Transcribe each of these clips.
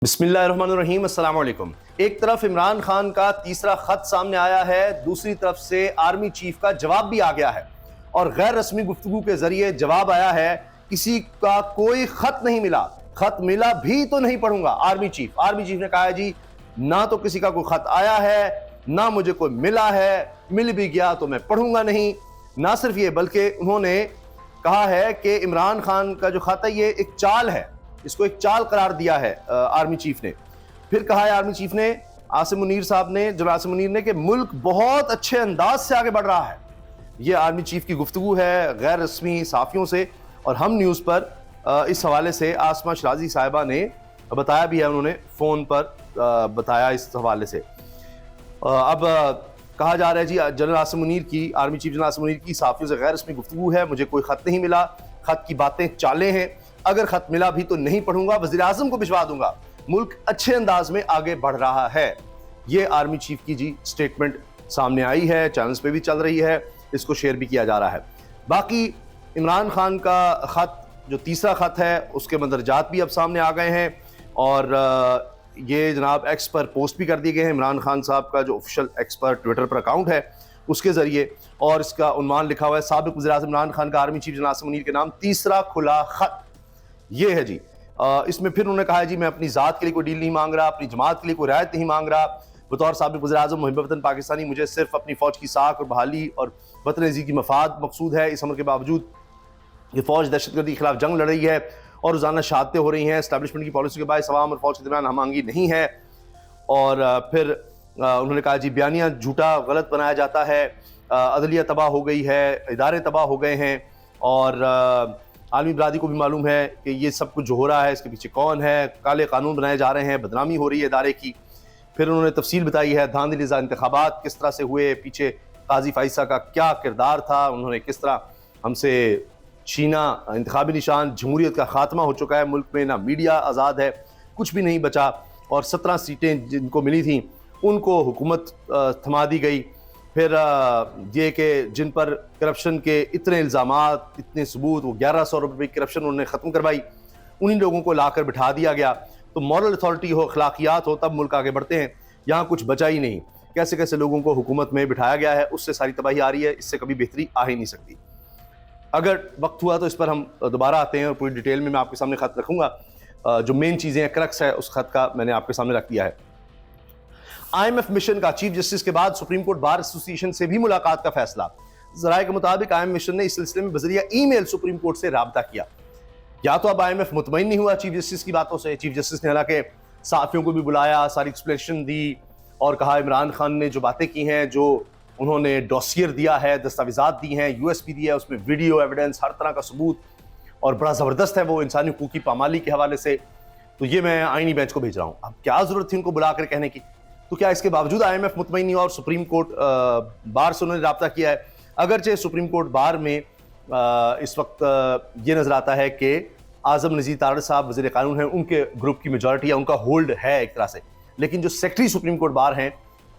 बिस्मिल्लाहिर्रहमानिर्रहीम, अस्सलाम वालेकुम। एक तरफ इमरान खान का तीसरा खत सामने आया है, दूसरी तरफ से आर्मी चीफ का जवाब भी आ गया है और गैर रस्मी गुफ्तगू के जरिए जवाब आया है किसी का कोई खत नहीं मिला, खत मिला भी तो नहीं पढ़ूंगा। आर्मी चीफ ने कहा है जी ना तो किसी का कोई खत आया है ना मुझे कोई मिला है, मिल भी गया तो मैं पढ़ूंगा नहीं। ना सिर्फ ये बल्कि उन्होंने कहा है कि इमरान खान का जो खत है ये एक चाल है, इसको एक चाल करार दिया है आर्मी चीफ ने। फिर कहा है आर्मी चीफ ने, आसिम मुनीर साहब ने, जनरल आसिम मुनीर ने, कि मुल्क बहुत अच्छे अंदाज से आगे बढ़ रहा है। ये आर्मी चीफ की गुफ्तगू है गैर रस्मी साफियों से और हम न्यूज़ पर इस हवाले से आसमा शराजी साहिबा ने बताया भी है, उन्होंने फ़ोन पर बताया इस हवाले से। अब कहा जा रहा है जी जनरल आसिम मुनीर की, army chief general Asim Munir की साफियों से गैर रस्मी गुफ्तगू है, मुझे कोई ख़त नहीं मिला, ख़त की बातें चालें हैं, अगर खत मिला भी तो नहीं पढ़ूंगा, वज़ीर आज़म को भिजवा दूंगा, मुल्क अच्छे अंदाज में आगे बढ़ रहा है। ये आर्मी चीफ की जी स्टेटमेंट सामने आई है, चैनल्स पे भी चल रही है, इसको शेयर भी किया जा रहा है। बाकी इमरान खान का खत जो तीसरा खत है उसके मंदरजात भी अब सामने आ गए हैं और ये जनाब एक्स पर पोस्ट भी कर दिए गए हैं, इमरान खान साहब का जो ऑफिशियल एक्स पर ट्विटर पर अकाउंट है उसके जरिए, और इसका उन्वान लिखा हुआ है साबिक़ वज़ीर आज़म इमरान खान का army chief general Asim Munir के नाम तीसरा खुला खत। ये है जी। इसमें फिर उन्होंने कहा है जी मैं अपनी ज़ात के लिए कोई डील नहीं मांग रहा, अपनी जमात के लिए कोई रियायत नहीं मांग रहा, बतौर साबिक़ वज़ीर आज़म मुहिब वतन पाकिस्तानी मुझे सिर्फ अपनी फ़ौज की साख और बहाली और वतन अज़ीज़ की मफाद मकसूद है। इस अमर के बावजूद ये फ़ौज दहशतगर्दी के खिलाफ जंग लड़ रही है और रोज़ाना शहादतें हो रही हैं, इस्टेब्लिशमेंट की पॉलिसी के बायस अवाम और फ़ौज के दरमियान हमआहंगी नहीं है। और फिर उन्होंने कहा जी बयानिया झूठा गलत बनाया जाता है, अदलिया तबाह हो गई है, इदारे तबाह हो गए हैं और आलमी बरादरी को भी मालूम है कि ये सब कुछ जो हो रहा है इसके पीछे कौन है, काले कानून बनाए जा रहे हैं, बदनामी हो रही है इदारे की। फिर उन्होंने तफसील बताई है धांधलीज़ा इंतखाबात किस तरह से हुए, पीछे काजी फाइसा का क्या किरदार था, उन्होंने किस तरह हमसे छीना इंतखाबी निशान, जमहूरियत का खात्मा हो चुका है मुल्क में, ना मीडिया आज़ाद है, कुछ भी नहीं बचा और 17 सीटें जिनको मिली थी उनको हुकूमत थमा दी गई। फिर ये कि जिन पर करप्शन के इतने इल्ज़ामात, इतने सबूत, वो 1100 रुपये की करप्शन उन्होंने ख़त्म करवाई, उन्हीं लोगों को लाकर बिठा दिया गया। तो मॉरल अथॉरिटी हो, अखलाकियात हो, तब मुल्क आगे बढ़ते हैं। यहाँ कुछ बचा ही नहीं, कैसे कैसे लोगों को हुकूमत में बिठाया गया है, उससे सारी तबाही आ रही है, इससे कभी बेहतरी आ ही नहीं सकती। अगर वक्त हुआ तो इस पर हम दोबारा आते हैं और पूरी डिटेल में मैं आपके सामने ख़त रखूँगा। जो मेन चीज़ें हैं, क्रक्स है, उस खत का मैंने आपके सामने रख दिया है। IMF मिशन का चीफ जस्टिस के बाद सुप्रीम कोर्ट बार एसोसिएशन से भी मुलाकात का फैसला। ज़राए के मुताबिक IMF मिशन ने इस सिलसिले में बज़रिया ईमेल सुप्रीम कोर्ट से राब्ता किया। या तो अब IMF मुतमईन नहीं हुआ चीफ जस्टिस की बातों से, चीफ जस्टिस ने हालांकि साफियों को भी बुलाया, सारी एक्सप्लेनेशन दी और कहा इमरान खान ने जो बातें की हैं, जो उन्होंने डॉसियर दिया है, दस्तावेजात दी हैं, USB दिया है, उसमें वीडियो एविडेंस, हर तरह का सबूत और बड़ा ज़बरदस्त है वो इंसानी हुकूक की पामाली के हवाले से। तो ये मैं आईनी बेंच को भेज रहा हूँ। अब क्या ज़रूरत थी उनको बुलाकर कहने की? तो क्या इसके बावजूद IMF मुतमईन नहीं हुआ और सुप्रीम कोर्ट बार से उन्होंने राब्ता किया है? अगरचे सुप्रीम कोर्ट बार में इस वक्त ये नज़र आता है कि आज़म नज़ीर तारड़ साहब वज़ीर कानून हैं, उनके ग्रुप की मेजॉरिटी है, उनका होल्ड है एक तरह से, लेकिन जो सेक्रेटरी सुप्रीम कोर्ट बार हैं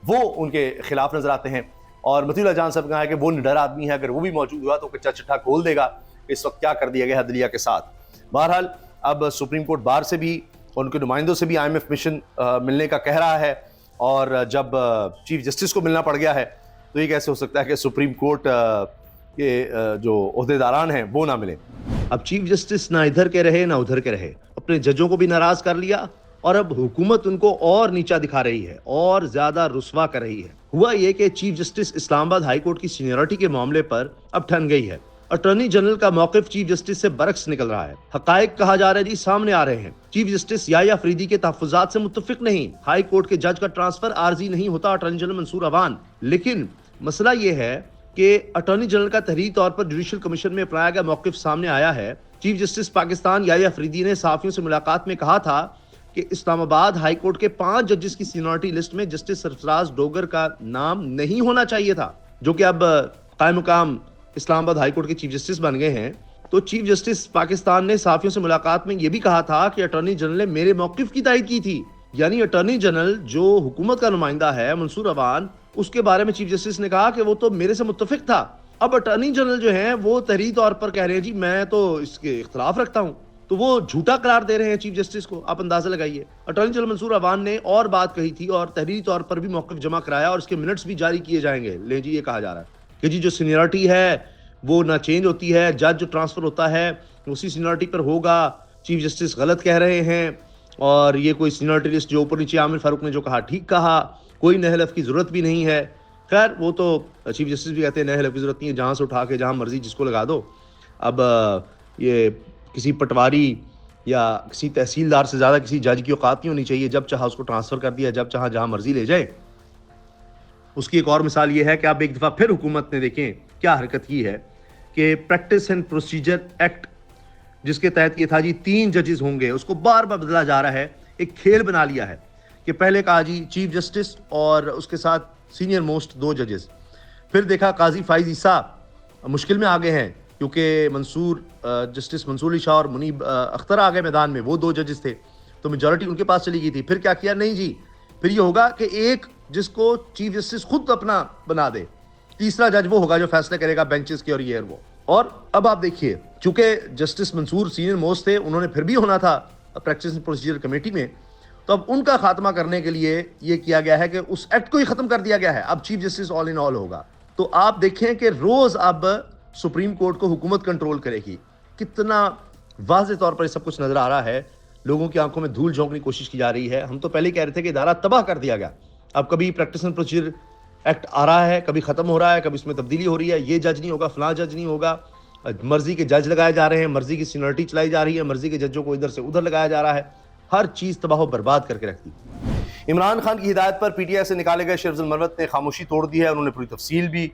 वो उनके खिलाफ नज़र आते हैं। और मतीउल्लाह जान साहब कहा है कि वो निडर आदमी है, अगर वो भी मौजूद हुआ तो कच्चा चिट्ठा खोल देगा इस वक्त क्या कर दिया गया अदलिया के साथ। बहरहाल अब सुप्रीम कोर्ट बार से भी और उनके नुमाइंदों से भी IMF मिशन मिलने का कह रहा है और जब चीफ जस्टिस को मिलना पड़ गया है तो ये कैसे हो सकता है कि सुप्रीम कोर्ट के जो ओहदेदारान हैं वो ना मिले। अब चीफ जस्टिस ना इधर के रहे ना उधर के रहे, अपने जजों को भी नाराज कर लिया और अब हुकूमत उनको और नीचा दिखा रही है और ज्यादा रुस्वा कर रही है। हुआ ये कि chief justice Islamabad high court की सीनियरिटी के मामले पर अब ठन गई है। अटॉर्नी जनरल का मौकिफ चीफ जस्टिस से बरक्स निकल रहा है। हकायक कहा जा रहा है जी सामने आ रहे हैं। चीफ जस्टिस याह्या अफरीदी के तहफ़्फ़ुज़ात से मुत्तफिक नहीं, हाई कोर्ट के जज का ट्रांसफर आर्जी नहीं होता अटॉर्नी जनरल मंसूर अवान। लेकिन मसला ये है कि अटॉर्नी जनरल का तहरीरी तौर पर जुडिशल कमीशन में अपनाया गया मौकिफ सामने आया है। चीफ जस्टिस पाकिस्तान याह्या अफरीदी ने सहाफ़ियों से मुलाकात में कहा था कि इस्लामाबाद हाई कोर्ट के 5 जजेस की सीनियरिटी लिस्ट में जस्टिस सरफराज डोगर का नाम नहीं होना चाहिए था, जो कि अब कायम मुकाम इस्लामाबाद हाई कोर्ट के चीफ जस्टिस बन गए हैं। तो चीफ जस्टिस पाकिस्तान ने सहाफियों से मुलाकात में यह भी कहा था कि अटॉर्नी जनरल ने मेरे मौकिफ की तायद की थी। यानी अटॉर्नी जनरल जो हुकूमत का नुमाइंदा है मंसूर अवान, उसके बारे में चीफ जस्टिस ने कहा कि वो तो मेरे से मुत्तफिक था। अब अटॉर्नी जनरल जो है वो तहरीरी तौर पर कह रहे हैं जी मैं तो इसके खिलाफ रखता हूँ। तो वो झूठा करार दे रहे हैं चीफ जस्टिस को, आप अंदाजा लगाइए। अटॉर्नी जनरल मंसूर अवान ने और बात कही थी और तहरीरी तौर पर भी मौक़िफ़ जमा कराया और इसके मिनट्स भी जारी किए जाएंगे। ले जी, ये कहा जा रहा है कि जी जो सीनियरिटी है वो ना चेंज होती है, जज जो ट्रांसफ़र होता है उसी सीनियरिटी पर होगा, चीफ जस्टिस गलत कह रहे हैं और ये कोई सीनियरिटी लिस्ट जो ऊपर नीचे आमिर फारूक ने जो कहा ठीक कहा, कोई नए हलफ की ज़रूरत भी नहीं है। खैर वो तो चीफ जस्टिस भी कहते हैं नए हलफ की ज़रूरत नहीं है, जहाँ से उठा के जहाँ मर्जी जिसको लगा दो। अब ये किसी पटवारी या किसी तहसीलदार से ज़्यादा किसी जज की औकात नहीं होनी चाहिए, जब चाहा उसको ट्रांसफ़र कर दिया, जब चाहा जहाँ मर्जी ले जाए। उसकी एक और मिसाल ये है कि आप एक दफ़ा फिर हुकूमत ने देखें क्या हरकत की है कि प्रैक्टिस एंड प्रोसीजर एक्ट जिसके तहत ये था जी 3 जजेस होंगे, उसको बार बार बदला जा रहा है। एक खेल बना लिया है कि पहले कहा जी चीफ जस्टिस और उसके साथ सीनियर मोस्ट 2 जजेस, फिर देखा काजी फाइज ईसा मुश्किल में आ गए हैं क्योंकि जस्टिस मंसूर अली शाह और मुनीब अख्तर आ गए मैदान में, वो 2 जजेस थे तो मेजॉरिटी उनके पास चली गई थी। फिर क्या किया, नहीं जी फिर ये होगा कि एक जिसको चीफ जस्टिस खुद अपना बना दे, तीसरा जज वो होगा जो फैसले करेगा बेंचेस के और ये और वो। और अब आप देखिए चूंकि जस्टिस मंसूर सीनियर मोस्ट थे, उन्होंने फिर भी होना था प्रैक्टिस एंड प्रोसीजर कमेटी में, तो अब उनका खात्मा करने के लिए ये किया गया है कि उस एक्ट को ही खत्म कर दिया गया है। अब chief justice all in all होगा। तो आप देखें कि रोज अब सुप्रीम कोर्ट को हुकूमत कंट्रोल करेगी। कितना वाज़ेह तौर पर ये सब कुछ नजर आ रहा है, लोगों की आंखों में धूल झोंकने की कोशिश की जा रही है। हम तो पहले कह रहे थे कि इदारा तबाह कर दिया गया, अब कभी प्रैक्टिस एंड प्रोसीजर एक्ट आ रहा है, कभी खत्म हो रहा है, कभी इसमें तब्दीली हो रही है, ये जज नहीं होगा, फलां जज नहीं होगा, मर्जी के जज लगाए जा रहे हैं, मर्जी की सीनियरिटी चलाई जा रही है, मर्जी के जजों को इधर से उधर लगाया जा रहा है, हर चीज तबाह बर्बाद करके रखती। इमरान खान की हिदायत पर पीटीआई से निकाले गए शेर अफजल मरवत ने खामोशी तोड़ दी है। उन्होंने पूरी तफसील भी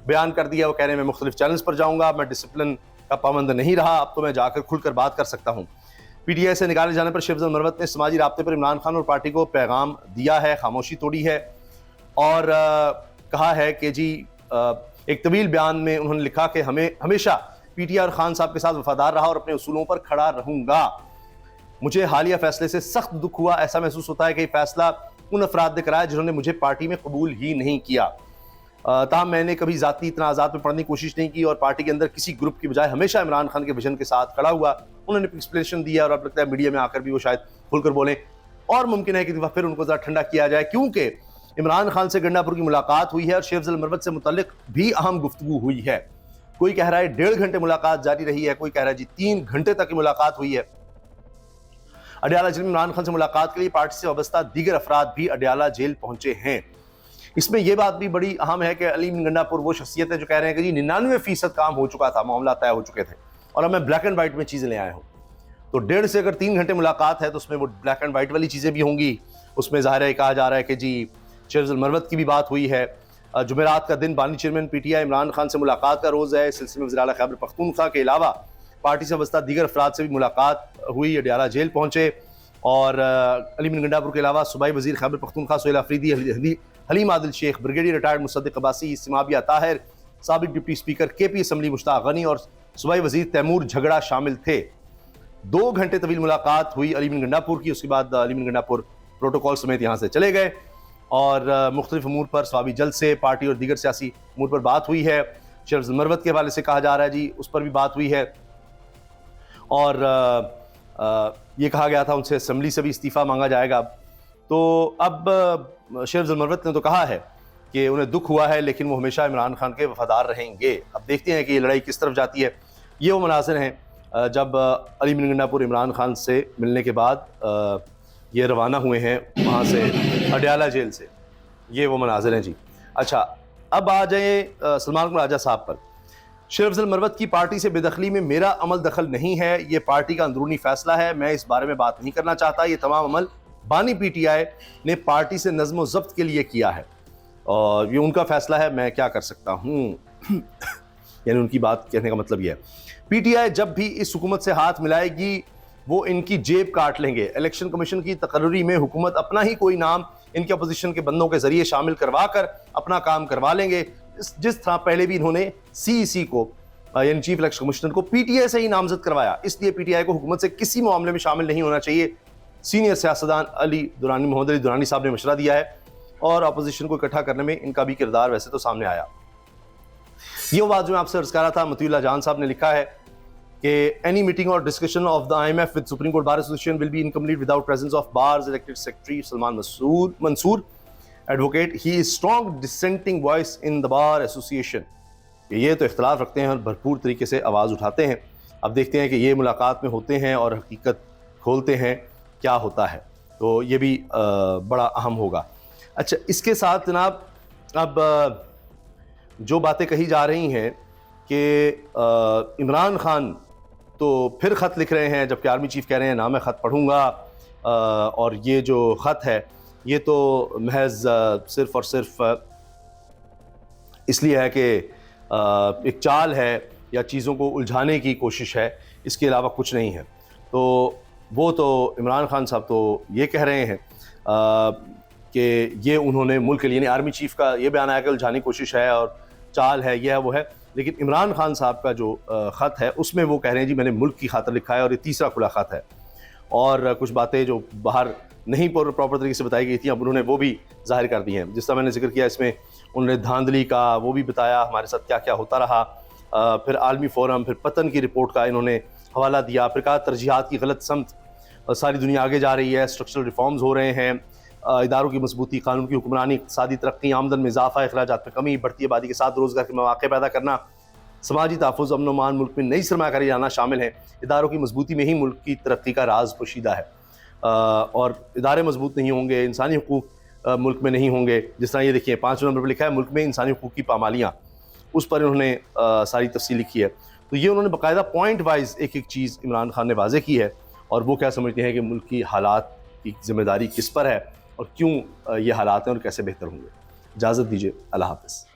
बयान कर दिया। वो कह रहे हैं मैं मुख्तलिफ चैनल्स पर जाऊंगा, मैं डिसिप्लिन का पाबंद नहीं रहा, अब तो मैं जाकर खुलकर बात कर सकता हूँ। पीटीआई से निकाले जाने पर शेर अफजल मरवत ने समाजी राब्ते पर इमरान खान और पार्टी को पैगाम दिया है, खामोशी तोड़ी है और कहा है कि जी एक तवील बयान में उन्होंने लिखा कि हमें हमेशा पीटीआई और खान साहब के साथ वफादार रहा और अपने उसूलों पर खड़ा रहूंगा। मुझे हालिया फैसले से सख्त दुख हुआ, ऐसा महसूस होता है कि फैसला उन अफराद ने कराया जिन्होंने मुझे पार्टी में कबूल ही नहीं किया। ताहम मैंने कभी जाती तनाज़ात में पढ़ने की कोशिश नहीं की और पार्टी के अंदर किसी ग्रुप की बजाय हमेशा इमरान खान के विजन के साथ खड़ा हुआ। उन्होंने एक्सप्लेनेशन दिया और अब लगता है मीडिया में आकर भी वो शायद खुलकर बोलें और मुमकिन है कि फिर उनको ज़रा ठंडा किया जाए, क्योंकि इमरान खान से गंडापुर की मुलाकात हुई है और शेर अफजल मरवत से मुतल्लिक भी अहम गुफ्तगू हुई है। कोई कह रहा है 1.5 घंटे मुलाकात जारी रही है, कोई कह रहा है जी 3 घंटे तक की मुलाकात हुई है। अडयाला जेल में इमरान खान से मुलाकात के लिए पार्टी से वाबस्ता दीगर अफराद भी अडयाला जेल पहुंचे हैं। इसमें यह बात भी बड़ी अहम है कि अली बिन गंडापुर वो शख्सियत है जो कह रहे हैं कि जी 99% काम हो चुका था, मामला तय हो चुके थे और अब मैं ब्लैक एंड व्हाइट में चीजें ले आया हूँ। तो 1.5 से अगर 3 घंटे मुलाकात है तो उसमें वो ब्लैक एंड व्हाइट वाली चीजें भी होंगी। उसमें ज़ाहिर है कहा जा रहा है कि जी शेर अफजल मरवत की भी बात हुई है। जुमेरात का दिन बानी चेयरमैन पीटीआई इमरान खान से मुलाकात का रोज़ है। इस सिलसिले में वज़ीर आला खैबर पख्तूनख्वा के अलावा पार्टी से वाबस्ता दीगर अफराद से भी मुलाकात हुई। अडयाला जेल पहुंचे और अली बिन गंडापुर के अलावा सूबाई वज़ीर खैबर पख्तूनख्वा सुहेल अफरीदी, हलीम आदिल शेख, ब्रिगेडियर रिटायर्ड मुसद्दिक अब्बासी, सिमाबिया ताहिर, साबिक deputy speaker KP assembly Mushtaq Ghani और सूबाई वज़ीर तैमूर झगड़ा शामिल थे। 2 घंटे तवील मुलाकात हुई अली बिन गंडापुर की। उसके बाद अली बिन गंडापुर प्रोटोकॉल समेत यहाँ से चले गए और मुख्तलिफ अमूर पर स्वाबी जल्द से पार्टी और दीगर सियासी अमूर पर बात हुई है। शेर अफजल मरवत के हवाले से कहा जा रहा है जी उस पर भी बात हुई है और ये कहा गया था उनसे असम्बली से भी इस्तीफ़ा मांगा जाएगा। तो अब शेर अफजल मरवत ने तो कहा है कि उन्हें दुख हुआ है लेकिन वो हमेशा इमरान खान के वफादार रहेंगे। अब देखते हैं कि ये लड़ाई किस तरफ जाती है। ये वो मनाज़िर हैं जब अली बिन गंडापुर इमरान खान से मिलने के बाद ये रवाना हुए हैं वहाँ से अडयाला जेल से। ये वो मनाज़िर हैं जी। अच्छा, अब आ जाए सलमान कुमार राजा साहब पर। शेर अफजल मरवत की पार्टी से बेदखली में मेरा अमल दखल नहीं है, ये पार्टी का अंदरूनी फैसला है, मैं इस बारे में बात नहीं करना चाहता। ये तमाम अमल बानी पीटीआई ने पार्टी से नज़्म व ज़ब्त के लिए किया है और ये उनका फैसला है, मैं क्या कर सकता हूँ। यानी उनकी बात कहने का मतलब यह है पीटीआई जब भी इस हुकूमत से हाथ मिलाएगी वो इनकी जेब काट लेंगे। इलेक्शन कमीशन की तकर्री में हुकूमत अपना ही कोई नाम इनके अपोजिशन के बंदों के जरिए शामिल करवा कर अपना काम करवा लेंगे। जिस तरह पहले भी इन्होंने सीईसी को यानी चीफ इलेक्शन कमिश्नर को पीटीआई से ही नामजद करवाया। इसलिए पीटीआई को हुकूमत से किसी मामले में शामिल नहीं होना चाहिए। सीनियर सियासतदान मोहम्मद अली दुरानी साहब ने मशवरा दिया है और अपोजिशन को इकट्ठा करने में इनका भी किरदार वैसे तो सामने आया। ये बात जो मैं आपसे अर्ज कर रहा था, मतीउल्लाह जान साहब ने लिखा है कि any meeting or discussion of the IMF with Supreme Court Bar Association will be incomplete without presence of bar's elected secretary Salman Mansoor. Advocate, he is strong dissenting voice in the Bar Association. ये तो इख्तलाफ रखते हैं और भरपूर तरीके से आवाज़ उठाते हैं। अब देखते हैं कि ये मुलाकात में होते हैं और हकीकत खोलते हैं क्या होता है, तो ये भी बड़ा अहम होगा। अच्छा, इसके साथ जनाब अब जो बातें कही जा रही हैं कि इमरान खान तो फिर ख़त लिख रहे हैं, जबकि आर्मी चीफ कह रहे हैं ना मैं ख़त पढ़ूंगा, और ये जो ख़त है ये तो महज सिर्फ़ और सिर्फ इसलिए है कि एक चाल है या चीज़ों को उलझाने की कोशिश है, इसके अलावा कुछ नहीं है। तो वो तो इमरान खान साहब तो ये कह रहे हैं कि ये उन्होंने मुल्क के लिए, आर्मी चीफ का ये बयान आया कि उलझाने की कोशिश है और चाल है, यह है वो है, लेकिन इमरान खान साहब का जो ख़त है उसमें वो कह रहे हैं जी मैंने मुल्क की खातिर लिखा है और ये तीसरा खुला ख़त है। और कुछ बातें जो बाहर नहीं प्रॉपर तरीके से बताई गई थी अब उन्होंने वो भी जाहिर कर दी हैं। जिस तरह मैंने जिक्र किया, इसमें उन्होंने धांधली का वो भी बताया, हमारे साथ क्या क्या होता रहा, फिर आलमी फोरम, फिर पतन की रिपोर्ट का इन्होंने हवाला दिया, फिर कहा तरजीहात की गलत समत सारी दुनिया आगे जा रही है, स्ट्रक्चरल रिफॉर्म्स हो रहे हैं, इदारों की मजबूती, कानून की हुक्मरानी, इक़्तिसादी तरक्की, आमदन में इजाफा, अखराजात में कमी, बढ़ती आबादी के साथ रोज़गार के मौके पैदा करना, समाजी तहफ़्फ़ुज़, अमन मान, मुल्क में नई सरमाकारी लाना शामिल है। इदारों की मजबूती में ही मुल्क की तरक्की का राज पोशीदा है, और इदारे मजबूत नहीं होंगे, इंसानी हुकूक मुल्क में नहीं होंगे। जिस तरह ये देखिए 5 नंबर पर लिखा है मुल्क में इंसानी हुकूक की पामालियाँ, उस पर इन्होंने सारी तफसील लिखी है। तो ये उन्होंने बाकायदा पॉइंट वाइज एक एक चीज़ इमरान खान ने वाज़े की है, और वो क्या समझते हैं कि मुल्क की हालात की ज़िम्मेदारी किस पर है और क्यों ये हालात हैं और कैसे बेहतर होंगे। इजाज़त दीजिए, अल्लाह हाफ़िज़।